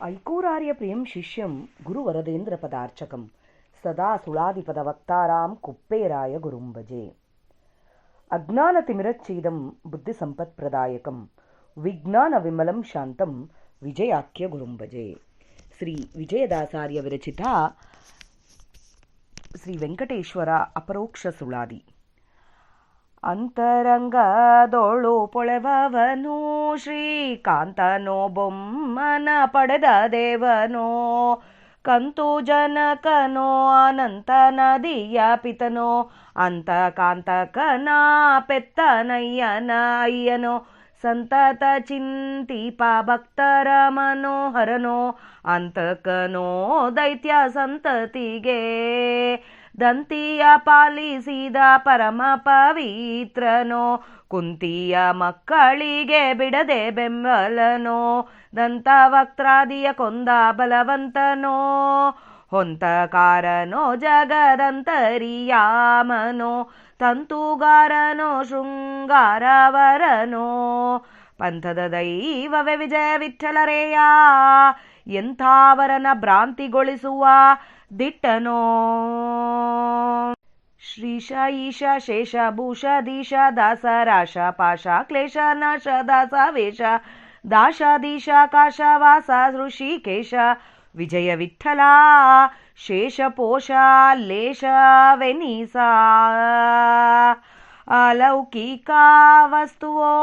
ऐकूरार्यप्रियं शिष्यं गुरुवरदेन्द्रपदार्चकं सदा सुळादिपदवक्तारां कुप्पेराय गुरुं भजे. अज्ञानतिमिरच्छेदं बुद्धिसम्पत्प्रदायकं विज्ञानविमलं शान्तं विजयाख्य गुरुं भजे. ಶ್ರೀ ವಿಜಯದಾಸಾರ್ಯ ವಿರಚಿತ ಶ್ರೀ ವೆಂಕಟೇಶ್ವರ ಅಪರೋಕ್ಷ ಸುಳಾದಿ. ಅಂತರಂಗದೋಳು ಪೊಳೆವವನು ಶ್ರೀಕಾಂತನೋ ಬೊಮ್ಮನ ಪಡೆದ ದೇವನೋ, ಕಂತು ಜನಕನೋ ಅನಂತ ನದಿಯ ಪಿತನೋ, ಅಂತ ಕಾಂತಕನ ಪೆತ್ತನಯ್ಯನ ಅಯ್ಯನೋ, ಸಂತತ ಚಿಂತಿಪ ಭಕ್ತರ ಮನೋಹರನೋ, ಅಂತಕನೋ ದೈತ್ಯ ಸಂತತಿಗೆ ದಂತಿಯ ಪಾಲಿಸಿದ ಪರಮ ಪವಿತ್ರನೋ, ಕುಂತಿಯ ಮಕ್ಕಳಿಗೆ ಬಿಡದೆ ಬೆಂಬಲನೋ, ದಂತವಕ್ತ್ರಾದಿಯ ಕೊಂದ ಬಲವಂತನೋ, ಹೊಂತಕಾರನೋ ಜಗದಂತರಿಯಾಮನೋ, ತಂತುಗಾರನೋ ಶೃಂಗಾರವರನೋ, ಪಂಥದ ದೈವವೇ ವಿಜಯ ವಿಠಲರೇಯ, ಎಂಥವರನ ಭ್ರಾಂತಿಗೊಳಿಸುವ ದಿಟ್ಟನೋ. ಶ್ರೀಶ ಈಶ ಶೇಷ ಭೂಷ ದೀಶ ದಾಸ ರಾಶ ಪಾಶ ಕ್ಲೇಶ ನಾಶ ದಾಸ ವೇಷ ದಾಶ ದೀಶ ಕಾಶ ವಾಸ ಋಷಿಕೇಶ, ವಿಜಯ ವಿಠಲ ಶೇಷ ಪೋಷ ಲೇಷ ವೆನಿಸ, ಅಲೌಕಿಕ ವಸ್ತುವೋ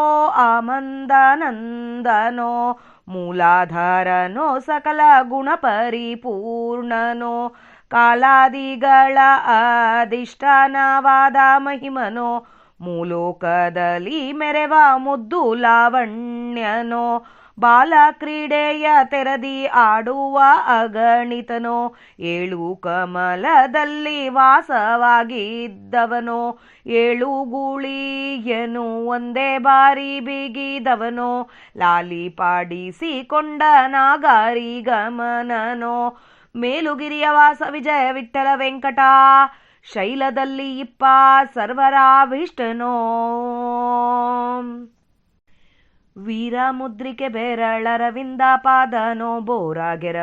ಆಮಂದನಂದನೋ, ಮೂಲಾಧಾರನೋ ಸಕಲ ಗುಣ ಪರಿಪೂರ್ಣನೋ, ಕಾಲಾದಿಗಳ ಅಧಿಷ್ಠಾನವಾದ ಮಹಿಮನೋ, ಮೂಲೋಕದಲ್ಲಿ ಮೆರೆವ ಮುದ್ದು ಲಾವಣ್ಯನೋ, ಬಾಲ ಕ್ರೀಡೆಯ ತೆರದಿ ಆಡುವ ಅಗಣಿತನೋ, ಏಳು ಕಮಲದಲ್ಲಿ ವಾಸವಾಗಿದ್ದವನೋ, ಏಳು ಗೂಳಿಯನು ಒಂದೇ ಬಾರಿ ಬಿಗಿದವನೋ, ಲಾಲಿ ಪಾಡಿಸಿಕೊಂಡ ನಾಗಾರಿ ಗಮನನೋ, ಮೇಲುಗಿರಿಯ ವಾಸ ವಿಜಯ ವಿಠಲ ವೆಂಕಟ, ಶೈಲದಲ್ಲಿ ಇಪ್ಪ ಸರ್ವರಾಭಿಷ್ಟನೋ, ವೀರಮುದ್ರಿಕೆ ಬೆರಳರವಿಂದ ಪಾದನೋ, ಬೋರ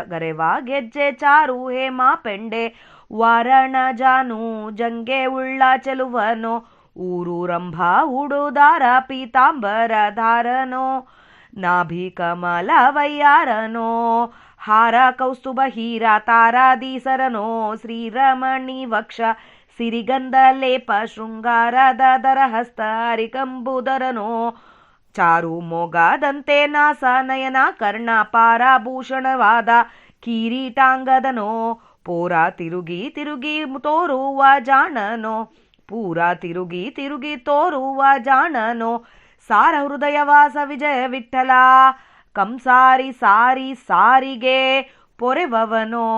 ಗರೆವ ಗೆಜ್ಜೆ ಚಾರು ಹೇಮ ಪೆಂಡೆ, ವಾರಣ ಜಾನು ಜಂಗೆ ಉಳ್ಳ ಚೆಲುವನೋ, ಊರು ರಂಭ ಉಡುದಾರ ಪೀತಾಂಬರ ಧಾರನೋ, ನಾಭಿ ಕಮಲ ವಯ್ಯಾರನೋ, ಹಾರ ಕೌಸ್ತುಭ ಹೀರ ತಾರಾದೀಸರನೋ, ಶ್ರೀರಮಣಿ ವಕ್ಷ ಸಿರಿಗಂಧ ಲೇಪ ಶೃಂಗಾರದ ದರಹಸ್ತ ಹರಿಕಂಬುದರನೋ, ಚಾರು ಮೊಗದಂತೆ ನಾಸ ನಯನ ಕರ್ಣ ಪಾರಾಭೂಷಣವಾದ ಕಿರೀಟಾಂಗದನೋ, ಪೂರ ತಿರುಗಿ ತಿರುಗಿ ತೋರುವ ಜಾಣನೋ, ಪೂರ ತಿರುಗಿ ತಿರುಗಿ ತೋರುವ ಜಾಣನೋ, ಸಾರ ಹೃದಯವಾಸ ವಿಜಯ ವಿಠಲ, ಕಂಸಾರಿ ಸಾರಿ ಸಾರಿಗೆ ಪೊರೆವವನೋ,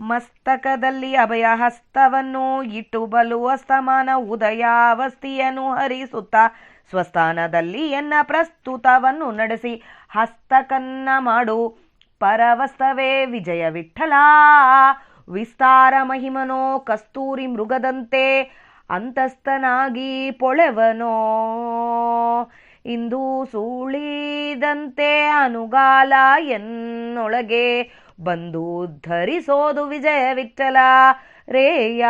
ಮಸ್ತಕದಲ್ಲಿ ಅಭಯ ಹಸ್ತವನ್ನು ಇಟ್ಟು ಬಲು ಅಸ್ತಮಾನ ಉದಯಾವಸ್ತಿಯನ್ನು ಹರಿಸುತ್ತ, ಸ್ವಸ್ಥಾನದಲ್ಲಿ ಎನ್ನ ಪ್ರಸ್ತುತವನ್ನು ನಡೆಸಿ ಹಸ್ತಕನ್ನ ಮಾಡು ಪರವಸ್ತವೇ ವಿಜಯ ವಿಠಲ, ವಿಸ್ತಾರ ಮಹಿಮನೋ ಕಸ್ತೂರಿ ಮೃಗದಂತೆ ಅಂತಸ್ತನಾಗಿ ಪೊಳೆವನೋ, ಇಂದು ಸೂಳಿದಂತೆ ಅನುಗಾಲ ಎನ್ನೊಳಗೆ ಬಂದು ಧರಿಸೋದು ವಿಜಯ ವಿಠಲ ರೇಯ,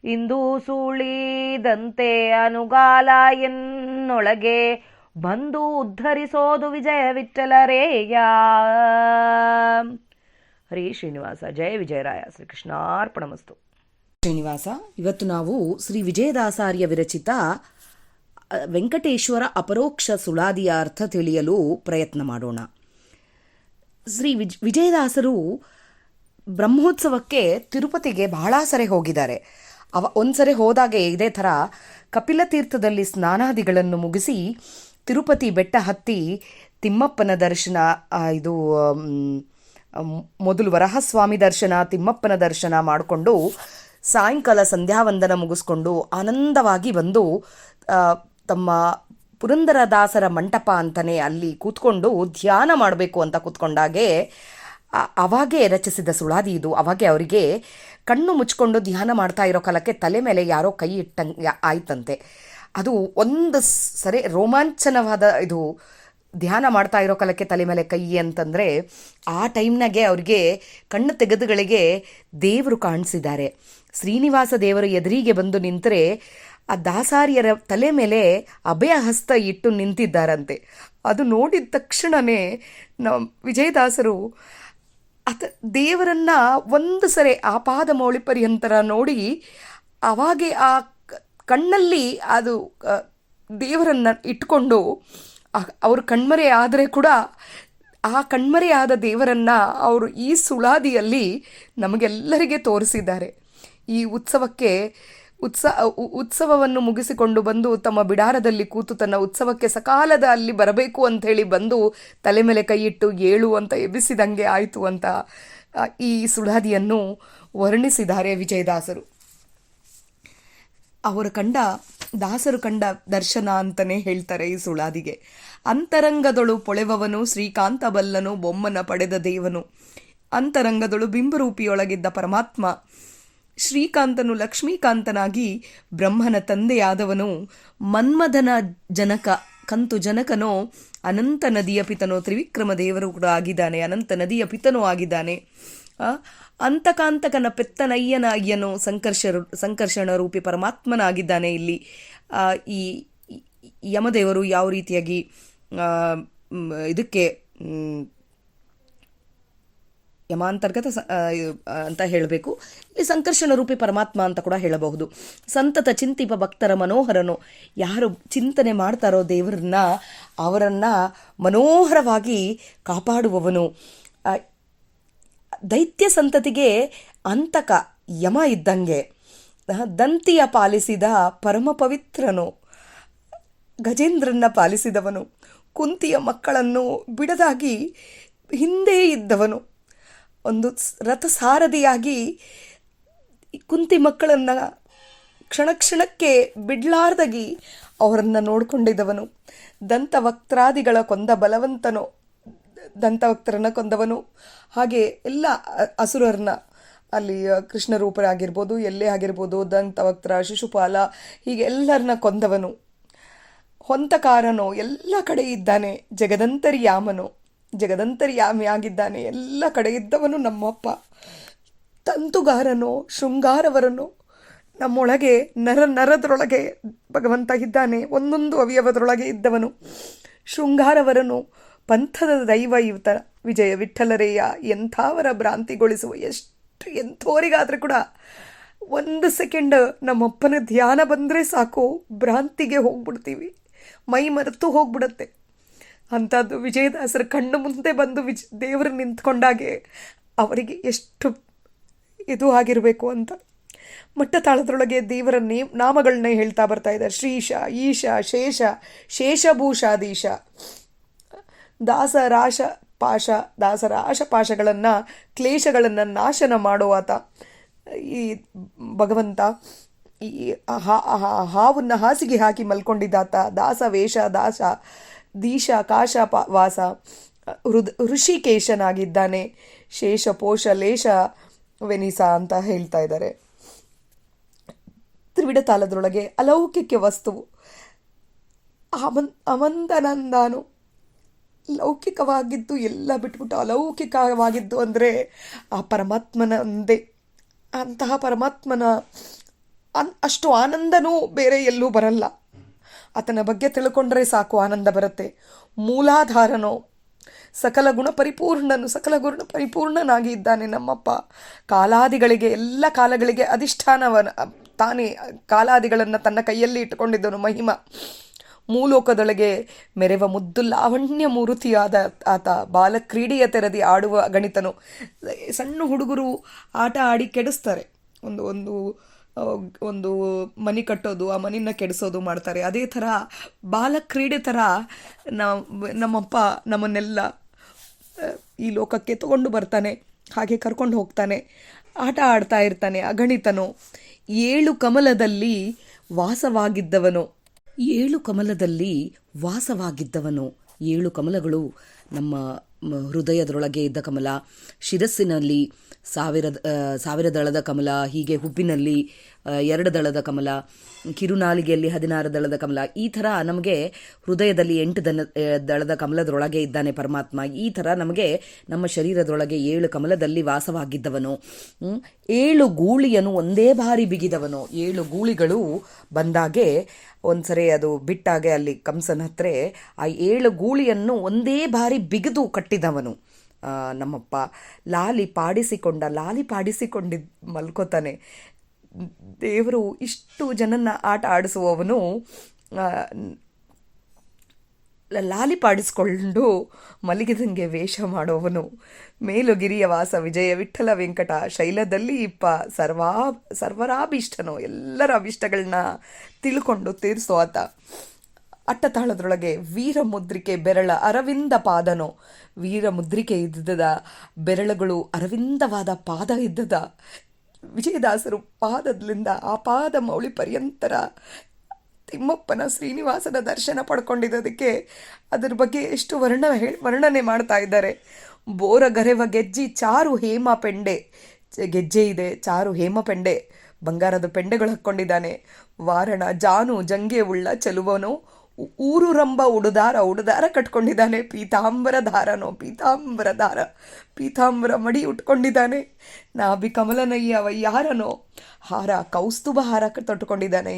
ಇಂದು ಸೂಳಿದಂತೆ ಅನುಗಾಲ ಎನ್ನೊಳಗೆ ಬಂದು ಉದ್ಧರಿಸೋದು ವಿಜಯ ವಿಠಲ ರೇಯ. ಹರೇ ಶ್ರೀನಿವಾಸ. ಜಯ ವಿಜಯರಾಯ. ಶ್ರೀಕೃಷ್ಣಾರ್ಪಣಮಸ್ತು. ಶ್ರೀನಿವಾಸ. ಇವತ್ತು ನಾವು ಶ್ರೀ ವಿಜಯದಾಸಾರ್ಯ ವಿರಚಿತ ವೆಂಕಟೇಶ್ವರ ಅಪರೋಕ್ಷ ಸುಳಾದಿಯ ಅರ್ಥ ತಿಳಿಯಲು ಪ್ರಯತ್ನ ಮಾಡೋಣ. ಶ್ರೀ ವಿಜಯದಾಸರು ಬ್ರಹ್ಮೋತ್ಸವಕ್ಕೆ ತಿರುಪತಿಗೆ ಬಹಳ ಸರಿ ಹೋಗಿದ್ದಾರೆ. ಒಂದ್ಸರಿ ಹೋದಾಗೆ ಇದೇ ಥರ ಕಪಿಲ ತೀರ್ಥದಲ್ಲಿ ಸ್ನಾನಾದಿಗಳನ್ನು ಮುಗಿಸಿ ತಿರುಪತಿ ಬೆಟ್ಟ ಹತ್ತಿ ತಿಮ್ಮಪ್ಪನ ದರ್ಶನ, ಇದು ಮೊದಲು ವರಹಸ್ವಾಮಿ ದರ್ಶನ, ತಿಮ್ಮಪ್ಪನ ದರ್ಶನ ಮಾಡಿಕೊಂಡು ಸಾಯಂಕಾಲ ಸಂಧ್ಯಾವಂದನ ಮುಗಿಸ್ಕೊಂಡು ಆನಂದವಾಗಿ ಬಂದು ತಮ್ಮ ಪುರಂದರದಾಸರ ಮಂಟಪ ಅಂತಲೇ ಅಲ್ಲಿ ಕೂತ್ಕೊಂಡು ಧ್ಯಾನ ಮಾಡಬೇಕು ಅಂತ ಕೂತ್ಕೊಂಡಾಗೆ ಅವಾಗೇ ರಚಿಸಿದ ಸುಳಾದಿ ಇದು. ಅವಾಗೆ ಅವರಿಗೆ ಕಣ್ಣು ಮುಚ್ಕೊಂಡು ಧ್ಯಾನ ಮಾಡ್ತಾ ಇರೋ ಕಾಲಕ್ಕೆ ತಲೆ ಮೇಲೆ ಯಾರೋ ಕೈ ಇಟ್ಟಂಗೆ ಆಯ್ತಂತೆ. ಅದು ಒಂದು ಸರಿ ರೋಮಾಂಚನವಾದ ಇದು ಧ್ಯಾನ ಮಾಡ್ತಾ ಇರೋ ಕಾಲಕ್ಕೆ ತಲೆ ಮೇಲೆ ಕೈ ಅಂತಂದರೆ ಆ ಟೈಮ್ನಾಗೆ ಅವ್ರಿಗೆ ಕಣ್ಣು ತೆಗೆದುಗಳಿಗೆ ದೇವರು ಕಾಣಿಸಿದ್ದಾರೆ. ಶ್ರೀನಿವಾಸ ದೇವರು ಎದುರಿಗೆ ಬಂದು ನಿಂತರೆ ಆ ದಾಸಾರಿಯರ ತಲೆ ಮೇಲೆ ಅಭಯ ಹಸ್ತ ಇಟ್ಟು ನಿಂತಿದ್ದಾರಂತೆ. ಅದು ನೋಡಿದ ತಕ್ಷಣವೇ ವಿಜಯದಾಸರು ದೇವರನ್ನ ಒಂದು ಸರಿ ಆ ಪಾದಮೌಳಿ ಪರ್ಯಂತರ ನೋಡಿ ಅವಾಗೆ ಆ ಕಣ್ಣಲ್ಲಿ ಅದು ದೇವರನ್ನ ಇಟ್ಕೊಂಡು ಅವರು ಕಣ್ಮರೆ ಆದರೆ ಕೂಡ ಆ ಕಣ್ಮರೆಯಾದ ದೇವರನ್ನ ಅವರು ಈ ಸುಳಾದಿಯಲ್ಲಿ ನಮಗೆಲ್ಲರಿಗೆ ತೋರಿಸಿದ್ದಾರೆ. ಈ ಉತ್ಸವವನ್ನು ಮುಗಿಸಿಕೊಂಡು ಬಂದು ತಮ್ಮ ಬಿಡಾರದಲ್ಲಿ ಕೂತು ತನ್ನ ಉತ್ಸವಕ್ಕೆ ಸಕಾಲದ ಅಲ್ಲಿ ಬರಬೇಕು ಅಂಥೇಳಿ ಬಂದು ತಲೆ ಮೇಲೆ ಕೈಯಿಟ್ಟು ಏಳು ಅಂತ ಎಬ್ಬಿಸಿದಂಗೆ ಆಯಿತು ಅಂತ ಈ ಸುಳಾದಿಯನ್ನು ವರ್ಣಿಸಿದ್ದಾರೆ ವಿಜಯದಾಸರು. ದಾಸರು ಕಂಡ ದರ್ಶನ ಅಂತಲೇ ಹೇಳ್ತಾರೆ ಈ ಸುಳಾದಿಗೆ. ಅಂತರಂಗದೊಳು ಪೊಳೆವವನು ಶ್ರೀಕಾಂತ ಬಲ್ಲನು ಬೊಮ್ಮನ ಪಡೆದ ದೇವನು. ಅಂತರಂಗದೊಳು ಬಿಂಬರೂಪಿಯೊಳಗಿದ್ದ ಪರಮಾತ್ಮ ಶ್ರೀಕಾಂತನು ಲಕ್ಷ್ಮೀಕಾಂತನಾಗಿ ಬ್ರಹ್ಮನ ತಂದೆಯಾದವನು. ಮನ್ಮಥನ ಜನಕ ಕಂತು ಜನಕನೋ ಅನಂತ ನದಿಯ ಪಿತನೋ. ತ್ರಿವಿಕ್ರಮ ದೇವರು ಕೂಡ ಆಗಿದ್ದಾನೆ, ಅನಂತ ನದಿಯ ಪಿತನೂ ಆಗಿದ್ದಾನೆ. ಅಂತಕಾಂತಕನ ಪೆತ್ತನಯ್ಯನ ಅಯ್ಯನೋ ಸಂಕರ್ಷಣ ರೂಪಿ ಪರಮಾತ್ಮನಾಗಿದ್ದಾನೆ. ಇಲ್ಲಿ ಈ ಯಮದೇವರು ಯಾವ ರೀತಿಯಾಗಿ ಇದಕ್ಕೆ ಯಮಾಂತರ್ಗತ ಅಂತ ಹೇಳಬೇಕು, ಇಲ್ಲಿ ಸಂಕರ್ಷಣ ರೂಪಿ ಪರಮಾತ್ಮ ಅಂತ ಕೂಡ ಹೇಳಬಹುದು. ಸಂತತ ಚಿಂತಿಪ ಭಕ್ತರ ಮನೋಹರನು. ಯಾರು ಚಿಂತನೆ ಮಾಡ್ತಾರೋ ದೇವರನ್ನ ಅವರನ್ನ ಮನೋಹರವಾಗಿ ಕಾಪಾಡುವವನು. ದೈತ್ಯ ಸಂತತಿಗೆ ಅಂತಕ ಯಮ ಇದ್ದಂಗೆ. ದಂತಿಯ ಪಾಲಿಸಿದ ಪರಮ ಪವಿತ್ರನು. ಗಜೇಂದ್ರನ್ನ ಪಾಲಿಸಿದವನು. ಕುಂತಿಯ ಮಕ್ಕಳನ್ನು ಬಿಡದಾಗಿ ಹಿಂದೆ ಇದ್ದವನು. ಒಂದು ರಥಸಾರಥಿಯಾಗಿ ಕುಂತಿ ಮಕ್ಕಳನ್ನು ಕ್ಷಣಕ್ಕೆ ಬಿಡ್ಲಾರ್ದಾಗಿ ಅವರನ್ನು ನೋಡಿಕೊಂಡಿದ್ದವನು. ದಂತವಕ್ತ್ರಾದಿಗಳ ಕೊಂದ ಬಲವಂತನು. ದಂತವಕ್ತರನ್ನ ಕೊಂದವನು. ಹಾಗೆ ಎಲ್ಲ ಅಸುರರನ್ನ ಅಲ್ಲಿ ಕೃಷ್ಣ ರೂಪರಾಗಿರ್ಬೋದು, ಎಲ್ಲೇ ಆಗಿರ್ಬೋದು, ದಂತವಕ್ತ್ರ, ಶಿಶುಪಾಲ, ಹೀಗೆ ಎಲ್ಲರನ್ನ ಕೊಂದವನು. ಹೊಂತಕಾರನು, ಎಲ್ಲ ಕಡೆ ಇದ್ದಾನೆ. ಜಗದಂತರ್ಯಾಮಿಯಾಗಿದ್ದಾನೆ, ಎಲ್ಲ ಕಡೆ ಇದ್ದವನು ನಮ್ಮಪ್ಪ. ತಂತುಗಾರನು, ಶೃಂಗಾರವರನು. ನಮ್ಮೊಳಗೆ ನರದರೊಳಗೆ ಭಗವಂತ ಇದ್ದಾನೆ, ಒಂದೊಂದು ಅವಯವದರೊಳಗೆ ಇದ್ದವನು. ಶೃಂಗಾರವರನು, ಪಂಥದ ದೈವ ಇವತ ವಿಜಯ ವಿಠ್ಠಲರೇಯ. ಎಂಥವರ ಭ್ರಾಂತಿಗೊಳಿಸುವ, ಎಂಥವರಿಗಾದ್ರೆ ಕೂಡ ಒಂದು ಸೆಕೆಂಡ್ ನಮ್ಮಪ್ಪನ ಧ್ಯಾನ ಬಂದರೆ ಸಾಕು, ಭ್ರಾಂತಿಗೆ ಹೋಗ್ಬಿಡ್ತೀವಿ, ಮೈ ಮರೆತು ಹೋಗ್ಬಿಡತ್ತೆ. ಅಂಥದ್ದು ವಿಜಯದಾಸರ ಕಣ್ಣು ಮುಂದೆ ಬಂದು ದೇವರು ನಿಂತ್ಕೊಂಡಾಗೆ ಅವರಿಗೆ ಎಷ್ಟು ಇದು ಆಗಿರಬೇಕು ಅಂತ. ಮಟ್ಟ ತಾಳದೊಳಗೆ ದೇವರ ನಾಮಗಳನ್ನೇ ಹೇಳ್ತಾ ಬರ್ತಾ ಇದ್ದಾರೆ. ಶ್ರೀಶ, ಈಶ, ಶೇಷ, ಶೇಷಭೂಷಾಧೀಶ. ದಾಸರ ಆಶಪಾಶಗಳನ್ನು, ಕ್ಲೇಶಗಳನ್ನು ನಾಶನ ಮಾಡುವಾತ ಈ ಭಗವಂತ. ಈ ಹಾವನ್ನು ಹಾಸಿಗೆ ಹಾಕಿ ಮಲ್ಕೊಂಡಿದ್ದಾತ. ದಾಸ ವೇಷ, ದೀಶ, ಕಾಶ ವಾಸ. ಋಷಿಕೇಶನಾಗಿದ್ದಾನೆ. ಶೇಷ ಪೋಷ ಲೇಷ ವೆನಿಸ ಅಂತ ಹೇಳ್ತಾ ಇದ್ದಾರೆ. ತ್ರಿವಿಡ ತಾಳದೊಳಗೆ ಅಲೌಕಿಕ ವಸ್ತುವು. ಅಮಂದನಂದಾನು. ಲೌಕಿಕವಾಗಿದ್ದು ಎಲ್ಲ ಬಿಟ್ಬಿಟ್ಟು ಅಲೌಕಿಕವಾಗಿದ್ದು ಅಂದರೆ ಆ ಪರಮಾತ್ಮನಂದೇ. ಅಂತಹ ಪರಮಾತ್ಮನ ಅಷ್ಟು ಆನಂದನೂ ಬೇರೆ ಎಲ್ಲೂ ಬರಲ್ಲ. ಆತನ ಬಗ್ಗೆ ತಿಳ್ಕೊಂಡ್ರೆ ಸಾಕು ಆನಂದ ಬರುತ್ತೆ. ಮೂಲಾಧಾರನೋ, ಸಕಲ ಗುಣ ಪರಿಪೂರ್ಣನಾಗಿ ಇದ್ದಾನೆ ನಮ್ಮಪ್ಪ. ಕಾಲಾದಿಗಳಿಗೆ, ಎಲ್ಲ ಕಾಲಗಳಿಗೆ ಅಧಿಷ್ಠಾನವನ ತಾನೇ. ಕಾಲಾದಿಗಳನ್ನು ತನ್ನ ಕೈಯಲ್ಲಿ ಇಟ್ಟುಕೊಂಡಿದ್ದನು ಮಹಿಮ. ಮೂಲೋಕದೊಳಗೆ ಮೆರೆವ ಮುದ್ದು ಲಾವಣ್ಯ ಮೂರ್ತಿಯಾದ ಆತ. ಬಾಲಕ್ರೀಡೆಯ ತೆರದಿ ಆಡುವ ಗಣಿತನು. ಸಣ್ಣ ಹುಡುಗರು ಆಟ ಆಡಿ ಕೆಡಿಸ್ತಾರೆ. ಒಂದು ಮನೆ ಕಟ್ಟೋದು, ಆ ಮನೆಯನ್ನು ಕೆಡಿಸೋದು ಮಾಡ್ತಾರೆ. ಅದೇ ಥರ ಬಾಲಕ್ರೀಡೆ ಥರ ನಮ್ಮಪ್ಪ ನಮ್ಮನ್ನೆಲ್ಲ ಈ ಲೋಕಕ್ಕೆ ತಗೊಂಡು ಬರ್ತಾನೆ, ಹಾಗೆ ಕರ್ಕೊಂಡು ಹೋಗ್ತಾನೆ, ಆಟ ಆಡ್ತಾ ಇರ್ತಾನೆ. ಅಗಣಿತನು. 7 ಕಮಲದಲ್ಲಿ ವಾಸವಾಗಿದ್ದವನು. 7 ಕಮಲದಲ್ಲಿ ವಾಸವಾಗಿದ್ದವನು. 7 ಕಮಲಗಳು ನಮ್ಮ ಹೃದಯದೊಳಗೆ ಇದ್ದ ಕಮಲ, ಶಿರಸ್ಸಿನಲ್ಲಿ 1000 ದಳದ ಕಮಲ, ಹೀಗೆ ಹುಬ್ಬಿನಲ್ಲಿ 2 ದಳದ ಕಮಲ, ಕಿರುನಾಲಿಗೆಯಲ್ಲಿ 16 ದಳದ ಕಮಲ, ಈ ಥರ ನಮಗೆ ಹೃದಯದಲ್ಲಿ 8 ದಳದ ಕಮಲದೊಳಗೆ ಇದ್ದಾನೆ ಪರಮಾತ್ಮ. ಈ ಥರ ನಮಗೆ ನಮ್ಮ ಶರೀರದೊಳಗೆ 7 ಕಮಲದಲ್ಲಿ ವಾಸವಾಗಿದ್ದವನು. 7 ಗೂಳಿಯನ್ನು ಒಂದೇ ಬಾರಿ ಬಿಗಿದವನು. 7 ಗೂಳಿಗಳು ಬಂದಾಗೆ ಒಂದ್ಸರಿ ಅದು ಬಿಟ್ಟಾಗೆ ಅಲ್ಲಿ ಕಂಸನ ಹತ್ರ ಆ 7 ಗೂಳಿಯನ್ನು ಒಂದೇ ಬಾರಿ ಬಿಗಿದು ಕಟ್ಟಿದವನು ನಮ್ಮಪ್ಪ. ಲಾಲಿ ಪಾಡಿಸಿಕೊಂಡಿದ್ದು ಮಲ್ಕೋತಾನೆ. ದೇವರು ಇಷ್ಟು ಜನನ್ನ ಆಟ ಆಡಿಸುವವನು ಲಾಲಿ ಪಾಡಿಸ್ಕೊಂಡು ಮಲಗಿದಂಗೆ ವೇಷ ಮಾಡುವವನು. ಮೇಲುಗಿರಿಯ ವಾಸ ವಿಜಯ ವಿಠಲ ವೆಂಕಟ, ಶೈಲದಲ್ಲಿ ಇಪ್ಪ ಸರ್ವರಾಭಿಷ್ಟನೋ, ಎಲ್ಲರ ಅಭಿಷ್ಟಗಳನ್ನ ತಿಳ್ಕೊಂಡು ತೀರಿಸೋ ಆತ. ಅಟ್ಟತಾಳದೊಳಗೆ ವೀರಮುದ್ರಿಕೆ ಬೆರಳ ಅರವಿಂದ ಪಾದನೋ, ವೀರಮುದ್ರಿಕೆ ಇದ್ದದ ಬೆರಳುಗಳು ಅರವಿಂದವಾದ ಪಾದ ಇದ್ದದ. ವಿಜಯದಾಸರು ಪಾದದಿಂದ ಆ ಪಾದ ಮೌಳಿ ಪರ್ಯಂತರ ತಿಮ್ಮಪ್ಪನ ಶ್ರೀನಿವಾಸನ ದರ್ಶನ ಪಡ್ಕೊಂಡಿದ್ದದಕ್ಕೆ ಅದರ ಬಗ್ಗೆ ಎಷ್ಟು ವರ್ಣನೆ ಮಾಡ್ತಾ ಇದ್ದಾರೆ. ಬೋರಗರೆವ ಗೆಜ್ಜಿ ಚಾರು ಹೇಮ ಪೆಂಡೆ, ಗೆಜ್ಜೆ ಇದೆ, ಚಾರು ಹೇಮ ಪೆಂಡೆ, ಬಂಗಾರದ ಪೆಂಡೆಗಳು ಹಾಕ್ಕೊಂಡಿದ್ದಾನೆ. ವಾರಣ ಜಾನು ಜಂಗೆ ಉಳ್ಳ ಚೆಲುವನು, ಊರು ರಂಬ ಉಡುದಾರ ಕಟ್ಕೊಂಡಿದ್ದಾನೆ. ಪೀತಾಂಬರ ಮಡಿ ಉಟ್ಕೊಂಡಿದ್ದಾನೆ. ನಾಭಿ ಕಮಲನಯ್ಯ ವಯ್ಯಾರನೋ, ಹಾರ ಕೌಸ್ತುಭ ಹಾರ ತೊಟ್ಟುಕೊಂಡಿದ್ದಾನೆ.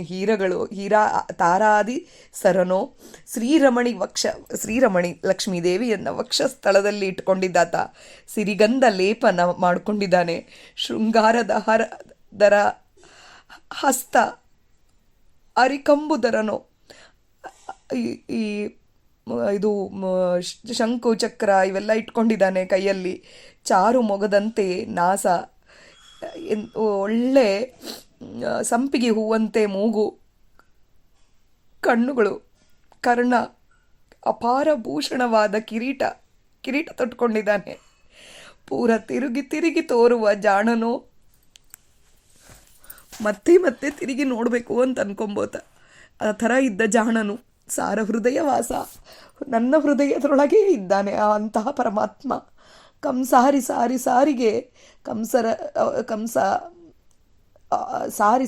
ಹೀರಾ ತಾರಾದಿ ಸರನೋ, ಶ್ರೀರಮಣಿ ಲಕ್ಷ್ಮೀದೇವಿಯನ್ನ ವಕ್ಷಸ್ಥಳದಲ್ಲಿ ಇಟ್ಕೊಂಡಿದ್ದಾತ. ಸಿರಿಗಂಧ ಲೇಪನ ಮಾಡಿಕೊಂಡಿದ್ದಾನೆ. ಶೃಂಗಾರದ ದರ ಹಸ್ತ ಅರಿಕಂಬುದರನೋ, ಇದು ಶಂಕು ಚಕ್ರ ಇವೆಲ್ಲ ಇಟ್ಕೊಂಡಿದ್ದಾನೆ ಕೈಯಲ್ಲಿ. ಚಾರು ಮೊಗದಂತೆ ನಾಸ, ಒಳ್ಳೆ ಸಂಪಿಗೆ ಹೂವಂತೆ ಮೂಗು, ಕಣ್ಣುಗಳು, ಕರ್ಣ, ಅಪಾರ ಭೂಷಣವಾದ ಕಿರೀಟ ತೊಟ್ಕೊಂಡಿದ್ದಾನೆ. ಪೂರ ತಿರುಗಿ ತೋರುವ ಜಾಣನು, ಮತ್ತೆ ತಿರುಗಿ ನೋಡಬೇಕು ಅಂತ ಅನ್ಕೊಂಬೋತ. ಆ ಥರ ಇದ್ದ ಜಾಣನು. ಸಾರ ಹೃದಯ ವಾಸ, ನನ್ನ ಹೃದಯದೊಳಗೆ ಇದ್ದಾನೆ ಅಂತಹ ಪರಮಾತ್ಮ. ಸಾರಿಗೆ ಕಂಸ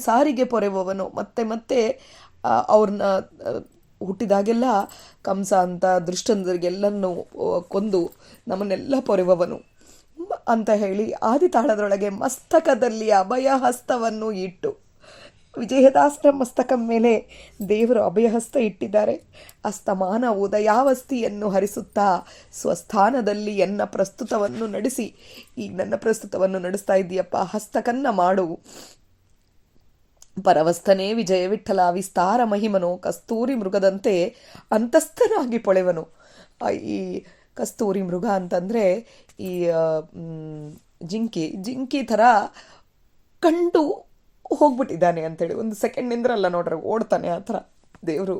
ಸಾರಿಗೆ ಪೊರೆಯುವವನು. ಮತ್ತೆ ಅವ್ರನ್ನ ಹುಟ್ಟಿದಾಗೆಲ್ಲ ಕಂಸ ಅಂತ ದುಷ್ಟಂದರಿಗೆಲ್ಲನ್ನು ಕೊಂದು ನಮ್ಮನ್ನೆಲ್ಲ ಪೊರೆಯುವವನು ಅಂತ ಹೇಳಿ ಆದಿತಾಳದೊಳಗೆ ಮಸ್ತಕದಲ್ಲಿ ಅಭಯ ಹಸ್ತವನ್ನು ಇಟ್ಟು, ವಿಜಯದಾಸರ ಮಸ್ತಕ ಮೇಲೆ ದೇವರು ಅಭಯಹಸ್ತ ಇಟ್ಟಿದ್ದಾರೆ. ಅಸ್ತಮಾನ ಉದಯಾವಸ್ತಿಯನ್ನು ಹರಿಸುತ್ತಾ ಸ್ವಸ್ಥಾನದಲ್ಲಿ ಎನ್ನ ಪ್ರಸ್ತುತವನ್ನು ನಡೆಸಿ, ಈಗ ನನ್ನ ಪ್ರಸ್ತುತವನ್ನು ನಡೆಸ್ತಾ ಇದ್ದೀಯಪ್ಪ, ಹಸ್ತಕನ್ನ ಮಾಡು. ಪರವಸ್ತನೇ ವಿಜಯ ವಿಠಲ ವಿಸ್ತಾರ ಮಹಿಮನು, ಕಸ್ತೂರಿ ಮೃಗದಂತೆ ಅಂತಸ್ಥನಾಗಿ ಪೊಳೆವನು. ಈ ಕಸ್ತೂರಿ ಮೃಗ ಅಂತಂದರೆ ಈ ಜಿಂಕಿ ಥರ ಕಂಡು ಹೋಗ್ಬಿಟ್ಟಿದ್ದಾನೆ ಅಂತೇಳಿ, ಒಂದು ಸೆಕೆಂಡ್ ನಿಂದ್ರಲ್ಲ ನೋಡ್ರಿ, ಓಡ್ತಾನೆ ಆ ಥರ. ದೇವರು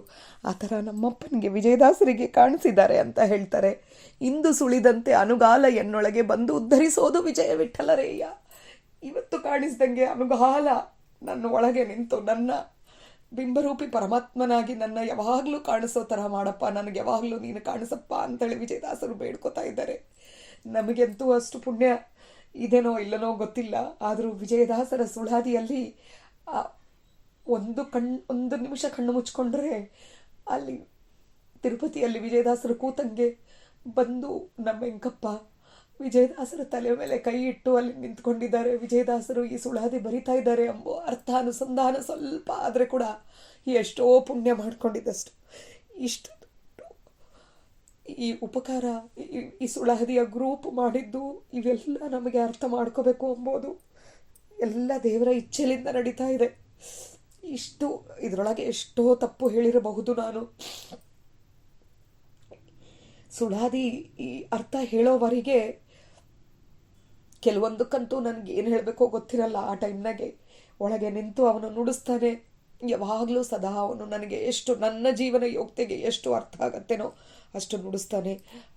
ಆ ಥರ ನಮ್ಮಪ್ಪನಿಗೆ ವಿಜಯದಾಸರಿಗೆ ಕಾಣಿಸಿದ್ದಾರೆ ಅಂತ ಹೇಳ್ತಾರೆ. ಇಂದು ಸುಳಿದಂತೆ ಅನುಗಾಲ ಎನ್ನೊಳಗೆ ಬಂದು ಉದ್ಧರಿಸೋದು ವಿಜಯ ವಿಠಲರೇಯ. ಇವತ್ತು ಕಾಣಿಸ್ದಂಗೆ ಅನುಗಾಲ ನನ್ನ ಒಳಗೆ ನಿಂತು ನನ್ನ ಬಿಂಬರೂಪಿ ಪರಮಾತ್ಮನಾಗಿ ನನ್ನ ಯಾವಾಗಲೂ ಕಾಣಿಸೋ ಥರ ಮಾಡಪ್ಪ, ನನಗೆ ಯಾವಾಗಲೂ ನೀನು ಕಾಣಿಸಪ್ಪ ಅಂತೇಳಿ ವಿಜಯದಾಸರು ಬೇಡ್ಕೋತಾ ಇದ್ದಾರೆ. ನಮಗೆಂತೂ ಅಷ್ಟು ಪುಣ್ಯ ಇದೇನೋ ಇಲ್ಲನೋ ಗೊತ್ತಿಲ್ಲ, ಆದರೂ ವಿಜಯದಾಸರ ಸುಳಾದಿಯಲ್ಲಿ ಒಂದು ನಿಮಿಷ ಕಣ್ಣು ಮುಚ್ಕೊಂಡ್ರೆ ಅಲ್ಲಿ ತಿರುಪತಿಯಲ್ಲಿ ವಿಜಯದಾಸರು ಕೂತಂಗೆ ಬಂದು ನಮ್ಮ ವೆಂಕಪ್ಪ ವಿಜಯದಾಸರ ತಲೆ ಮೇಲೆ ಕೈ ಇಟ್ಟು ಅಲ್ಲಿ ನಿಂತ್ಕೊಂಡಿದ್ದಾರೆ. ವಿಜಯದಾಸರು ಈ ಸುಳಾದಿ ಬರಿತಾ ಇದ್ದಾರೆ ಎಂಬೋ ಅನುಸಂಧಾನ ಸ್ವಲ್ಪ ಆದರೆ ಕೂಡ ಎಷ್ಟೋ ಪುಣ್ಯ ಮಾಡ್ಕೊಂಡಿದ್ದಷ್ಟು. ಇಷ್ಟು ಈ ಉಪಕಾರ, ಈ ಸುಳಾದಿಯ ಗ್ರೂಪ್ ಮಾಡಿದ್ದು ಇವೆಲ್ಲ ನಮಗೆ ಅರ್ಥ ಮಾಡ್ಕೋಬೇಕು ಎಂಬುದು ಎಲ್ಲ ದೇವರ ಇಚ್ಛೆಲಿಂದ ನಡೀತಾ ಇದೆ. ಇದರೊಳಗೆ ಎಷ್ಟೋ ತಪ್ಪು ಹೇಳಿರಬಹುದು ನಾನು. ಸುಳಾದಿ ಈ ಅರ್ಥ ಹೇಳೋವರೆಗೆ ಕೆಲವೊಂದಕ್ಕಂತೂ ನನಗೆ ಏನು ಹೇಳಬೇಕೋ ಗೊತ್ತಿರಲ್ಲ. ಆ ಟೈಮ್ನಾಗೆ ಒಳಗೆ ನಿಂತು ಅವನು ನುಡಿಸ್ತಾನೆ. ಯಾವಾಗಲೂ ಸದಾ ಅವನು ನನಗೆ ಎಷ್ಟು ನನ್ನ ಜೀವನ ಯೋಗ್ಯತೆಗೆ ಎಷ್ಟು ಅರ್ಥ ಆಗತ್ತೇನೋ ಅಷ್ಟು ನುಡಿಸ್ತಾನೆ.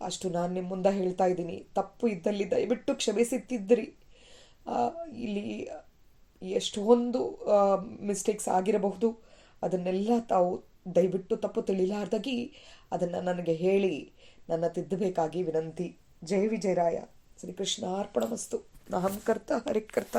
ಅಷ್ಟು ನಾನು ನಿಮ್ಮ ಮುಂದೆ ಹೇಳ್ತಾ ಇದ್ದೀನಿ. ತಪ್ಪು ಇದ್ದಲ್ಲಿ ದಯವಿಟ್ಟು ಕ್ಷಮಿಸುತ್ತಿದ್ದಿರಿ. ಇಲ್ಲಿ ಎಷ್ಟೊಂದು ಮಿಸ್ಟೇಕ್ಸ್ ಆಗಿರಬಹುದು. ಅದನ್ನೆಲ್ಲ ತಾವು ದಯವಿಟ್ಟು ತಪ್ಪು ತಿಳಿಲಾರ್ದಾಗಿ ಅದನ್ನು ನನಗೆ ಹೇಳಿ ನನ್ನ ತಿದ್ದಬೇಕಾಗಿ ವಿನಂತಿ. ಜಯ ವಿಜಯರಾಯ. ಶ್ರೀಕೃಷ್ಣಾರ್ಪಣಮಸ್ತು. ನಾಹಂ ಕರ್ತ ಹರಿಕರ್ತ.